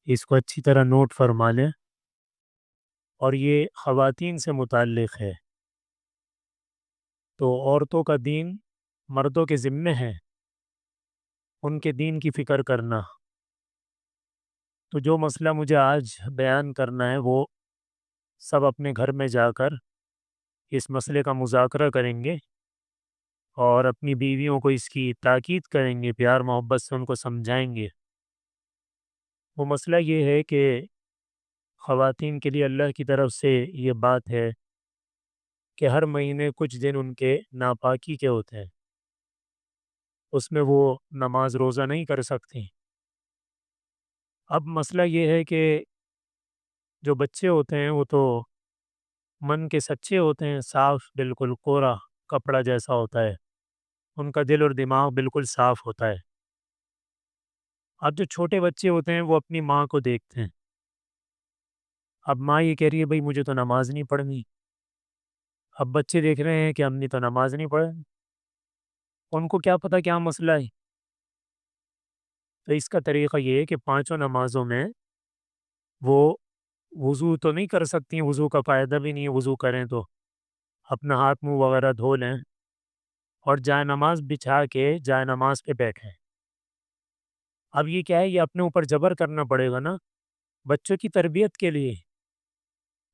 اس کو اچھی طرح نوٹ فرما لیں، اور یہ خواتین سے متعلق ہے۔ تو عورتوں کا دین مردوں کے ذمے ہے، ان کے دین کی فکر کرنا۔ تو جو مسئلہ مجھے آج بیان کرنا ہے وہ سب اپنے گھر میں جا کر اس مسئلے کا مذاکرہ کریں گے، اور اپنی بیویوں کو اس کی تاکید کریں گے، پیار محبت سے ان کو سمجھائیں گے۔ وہ مسئلہ یہ ہے کہ خواتین کے لیے اللہ کی طرف سے یہ بات ہے کہ ہر مہینے کچھ دن ان کے ناپاکی کے ہوتے ہیں، اس میں وہ نماز روزہ نہیں کر سکتی۔ اب مسئلہ یہ ہے کہ جو بچے ہوتے ہیں وہ تو من کے سچے ہوتے ہیں، صاف، بالکل کوڑا کپڑا جیسا ہوتا ہے، ان کا دل اور دماغ بالکل صاف ہوتا ہے۔ اب جو چھوٹے بچے ہوتے ہیں وہ اپنی ماں کو دیکھتے ہیں، اب ماں یہ کہہ رہی ہے بھائی مجھے تو نماز نہیں پڑھنی، اب بچے دیکھ رہے ہیں کہ امی تو نماز نہیں پڑھ، ان کو کیا پتہ کیا مسئلہ ہے۔ تو اس کا طریقہ یہ ہے کہ پانچوں نمازوں میں وہ وضو تو نہیں کر سکتی، وضو کا فائدہ بھی نہیں ہے، وضو کریں تو اپنا ہاتھ منہ وغیرہ دھو لیں، اور جائے نماز بچھا کے جائے نماز پہ بیٹھیں۔ اب یہ کیا ہے، یہ اپنے اوپر جبر کرنا پڑے گا نا بچوں کی تربیت کے لیے۔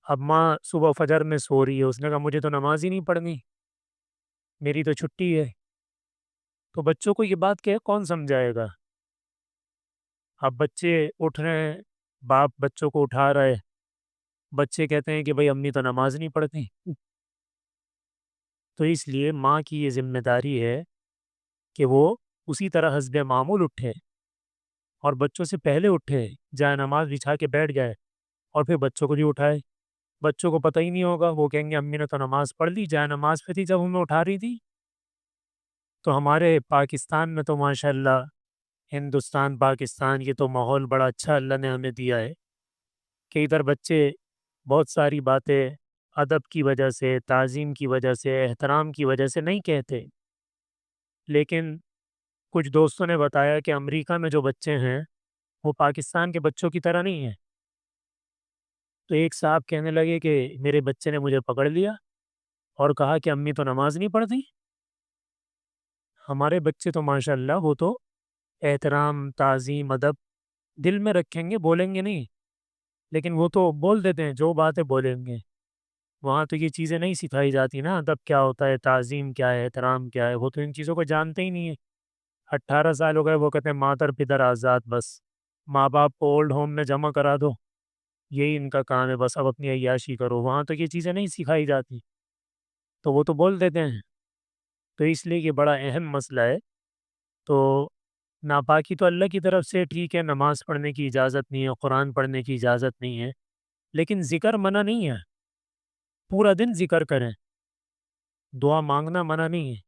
اب ماں صبح فجر میں سو رہی ہے، اس نے کہا مجھے تو نماز ہی نہیں پڑھنی، میری تو چھٹی ہے، تو بچوں کو یہ بات کہ کون سمجھائے گا؟ اب بچے اٹھ رہے ہیں، باپ بچوں کو اٹھا رہے، بچے کہتے ہیں کہ بھائی امی تو نماز نہیں پڑھتی۔ تو اس لیے ماں کی یہ ذمہ داری ہے کہ وہ اسی طرح حسب معمول اٹھے، اور بچوں سے پہلے اٹھے، جائے نماز بچھا کے بیٹھ جائے، اور پھر بچوں کو بھی اٹھائے۔ بچوں کو پتہ ہی نہیں ہوگا، وہ کہیں گے امی نے تو نماز پڑھ لی، جائے نماز پہ تھی جب ہمیں اٹھا رہی تھی۔ تو ہمارے پاکستان میں تو ماشاءاللہ، ہندوستان پاکستان، یہ تو ماحول بڑا اچھا اللہ نے ہمیں دیا ہے کہ ادھر بچے بہت ساری باتیں ادب کی وجہ سے، تعظیم کی وجہ سے، احترام کی وجہ سے نہیں کہتے، لیکن کچھ دوستوں نے بتایا کہ امریکہ میں جو بچے ہیں وہ پاکستان کے بچوں کی طرح نہیں ہیں۔ تو ایک صاحب کہنے لگے کہ میرے بچے نے مجھے پکڑ لیا اور کہا کہ امی تو نماز نہیں پڑھتی۔ ہمارے بچے تو ماشاءاللہ وہ تو احترام، تعظیم، ادب دل میں رکھیں گے، بولیں گے نہیں، لیکن وہ تو بول دیتے ہیں، جو باتیں بولیں گے۔ وہاں تو یہ چیزیں نہیں سکھائی جاتی نا، ادب کیا ہوتا ہے، تعظیم کیا ہے، احترام کیا ہے، وہ تو ان چیزوں کو جانتے ہی نہیں ہیں۔ 18 سال ہو گئے، وہ کہتے ہیں مادر پدر آزاد، بس ماں باپ کو اولڈ ہوم میں جمع کرا دو، یہی ان کا کام ہے، بس اب اپنی عیاشی کرو۔ وہاں تو یہ چیزیں نہیں سکھائی جاتی، تو وہ تو بول دیتے ہیں۔ تو اس لیے یہ بڑا اہم مسئلہ ہے۔ تو ناپاکی تو اللہ کی طرف سے ٹھیک ہے، نماز پڑھنے کی اجازت نہیں ہے، قرآن پڑھنے کی اجازت نہیں ہے، لیکن ذکر منع نہیں ہے، پورا دن ذکر کریں، دعا مانگنا منع نہیں ہے،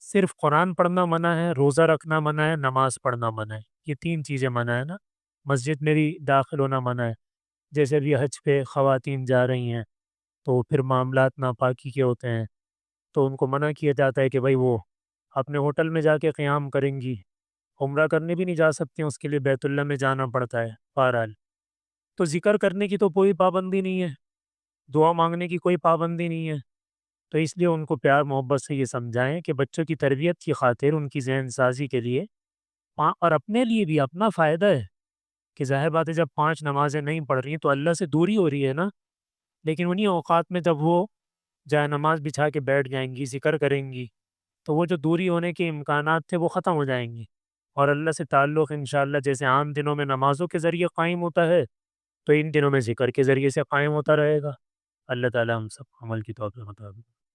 صرف قرآن پڑھنا منع ہے، روزہ رکھنا منع ہے، نماز پڑھنا منع ہے، یہ 3 چیزیں منع ہے نا۔ مسجد میں بھی داخل ہونا منع ہے، جیسے بھی حج پہ خواتین جا رہی ہیں تو پھر معاملات ناپاکی کے ہوتے ہیں، تو ان کو منع کیا جاتا ہے کہ بھائی وہ اپنے ہوٹل میں جا کے قیام کریں گی، عمرہ کرنے بھی نہیں جا سکتے، اس کے لیے بیت اللہ میں جانا پڑتا ہے۔ بہرحال تو ذکر کرنے کی تو کوئی پابندی نہیں ہے، دعا مانگنے کی کوئی پابندی نہیں ہے، تو اس لیے ان کو پیار محبت سے یہ سمجھائیں کہ بچوں کی تربیت کی خاطر، ان کی ذہن سازی کے لیے، اور اپنے لیے بھی اپنا فائدہ ہے کہ ظاہر بات ہے جب 5 نمازیں نہیں پڑھ رہی ہیں تو اللہ سے دوری ہو رہی ہے نا، لیکن انہی اوقات میں جب وہ جائے نماز بچھا کے بیٹھ جائیں گی، ذکر کریں گی، تو وہ جو دوری ہونے کے امکانات تھے وہ ختم ہو جائیں گے، اور اللہ سے تعلق انشاءاللہ جیسے عام دنوں میں نمازوں کے ذریعے قائم ہوتا ہے، تو ان دنوں میں ذکر کے ذریعے سے قائم ہوتا رہے گا۔ اللہ تعالی ہم سب کو عمل کی توفیق عطا فرمائے۔